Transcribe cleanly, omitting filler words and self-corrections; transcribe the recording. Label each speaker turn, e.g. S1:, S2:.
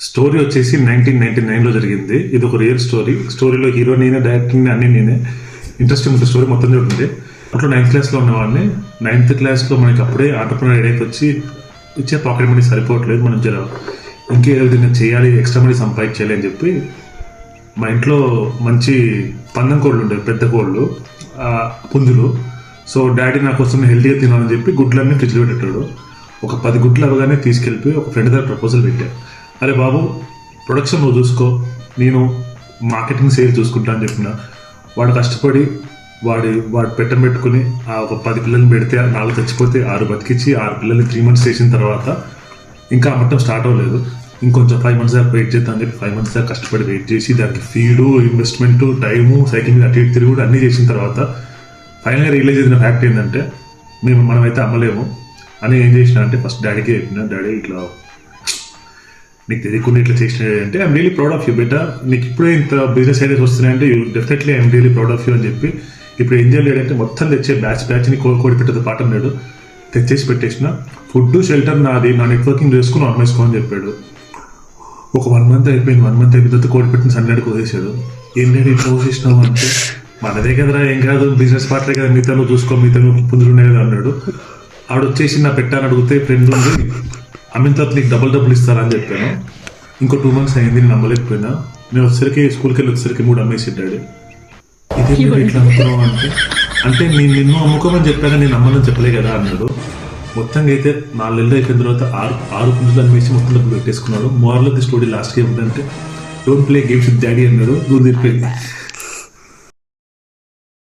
S1: Story వచ్చేసి 1999లో జరిగింది. ఇది ఒక రియల్ స్టోరీ. స్టోరీలో హీరో నేనే, డైరెక్టింగ్ అన్ని నేనే. ఇంట్రెస్టింగ్ ఉంటుంది స్టోరీ మొత్తం చూడండి. అట్లా 9th క్లాస్లో ఉన్నవాడిని. 9th క్లాస్లో మనకి అప్పుడే ఆంటర్ప్రినర్ ఐడియాకి వచ్చి ఇచ్చే పాకెట్ మనీ సరిపోవట్లేదు, మనం ఇంకే విధంగా చేయాలి, ఎక్స్ట్రా మనీ సంపాదించాలి అని చెప్పి మా ఇంట్లో మంచి పందెం కోళ్ళు ఉండేవి, పెద్ద కోళ్ళు, పుంజులు. సో డాడీ నా కోసం హెల్తీగా తినాలని చెప్పి గుడ్లన్నీ ఫ్రిడ్జ్లో పెట్టాడు. ఒక 10 గుడ్లు అవగానే తీసుకెళ్ళి ఒక ఫ్రెండ్ దగ్గర ప్రపోజల్ పెట్టాను. అరే బాబు, ప్రొడక్షన్ నువ్వు చూసుకో, నేను మార్కెటింగ్ సేల్ చూసుకుంటా అని చెప్పిన. వాడు కష్టపడి వాడు పెట్టుకుని ఒక 10 పిల్లల్ని పెడితే 4 చచ్చిపోతే 6 బతికించి 6 పిల్లల్ని 3 months చేసిన తర్వాత ఇంకా అమ్మటం స్టార్ట్ అవ్వలేదు. ఇంకొంచెం 5 months దాకా వెయిట్ చేద్దాం అని చెప్పి 5 months దాకా కష్టపడి వెయిట్ చేసి దానికి ఫీడు, ఇన్వెస్ట్మెంట్, టైము, సైకిల్ మీద అటు ఇటు తిరుగుడు అన్నీ చేసిన తర్వాత ఫైనల్గా రియలైజ్ అయిన ఫ్యాక్ట్ ఏంటంటే మనమైతే అమ్మలేము అని ఏం చేసిన అంటే ఫస్ట్ డాడీకి చెప్పిన. డాడీ ఇట్లా నీకు తెలియకుండా ఇట్లా చేసిన అంటే I'm really proud of you better, నీకు ఇప్పుడే ఇంత బిజినెస్ ఐడియాస్ వస్తున్నాయంటే you definitely I'm really proud of you అని చెప్పి ఇప్పుడు ఏం చేయలేడంటే మొత్తం తెచ్చే బ్యాచ్ని కోడి పెట్టేది పాఠం లేడు, తెచ్చేసి పెట్టేసిన. ఫుడ్, షెల్టర్ నాది, నా నెట్వర్కింగ్ చేసుకుని అమ్మేసుకో అని చెప్పాడు. ఒక 1 month అయిపోయింది. 1 month అయిపోయిన తర్వాత కోడి పెట్టిన సండేకి వదిలేశాడు. ఏంటంటే ఇట్లా వదిలేసినావు అంటే మనదే కదరా, ఏం కాదు, బిజినెస్ పార్ట్లే కదా, మిగతా నువ్వు చూసుకో, మిగతా నువ్వు పుంజులున్నాయి కదా అన్నాడు. ఆవిడ వచ్చేసి నా పెట్టాను అడిగితే ఫ్రెండ్ ఉంది, అమ్మిన తర్వాత నీకు డబుల్ ఇస్తారా అని చెప్పాను. ఇంకో 2 months అయింది, నేను నమ్మలేకపోయినా. నేను వచ్చేసరికి స్కూల్కి వెళ్ళి వచ్చేసరికి 3 అమ్మేసిడ్డాడు. ఇదే ఇట్లా అనుకున్నావు అంటే నేను నిన్ను అమ్ముకోమని చెప్పాను, నేను అమ్మని చెప్పలే కదా అన్నాడు. మొత్తంగా అయితే 4 నెలలు అయిపోయిన తర్వాత 6 పుంజులు అమ్మేసి మొత్తం డబ్బులు పెట్టేసుకున్నాడు. Moral of the story last ఏమిటంటే don't play games with daddy అన్నాడు. నువ్వు చెప్పేది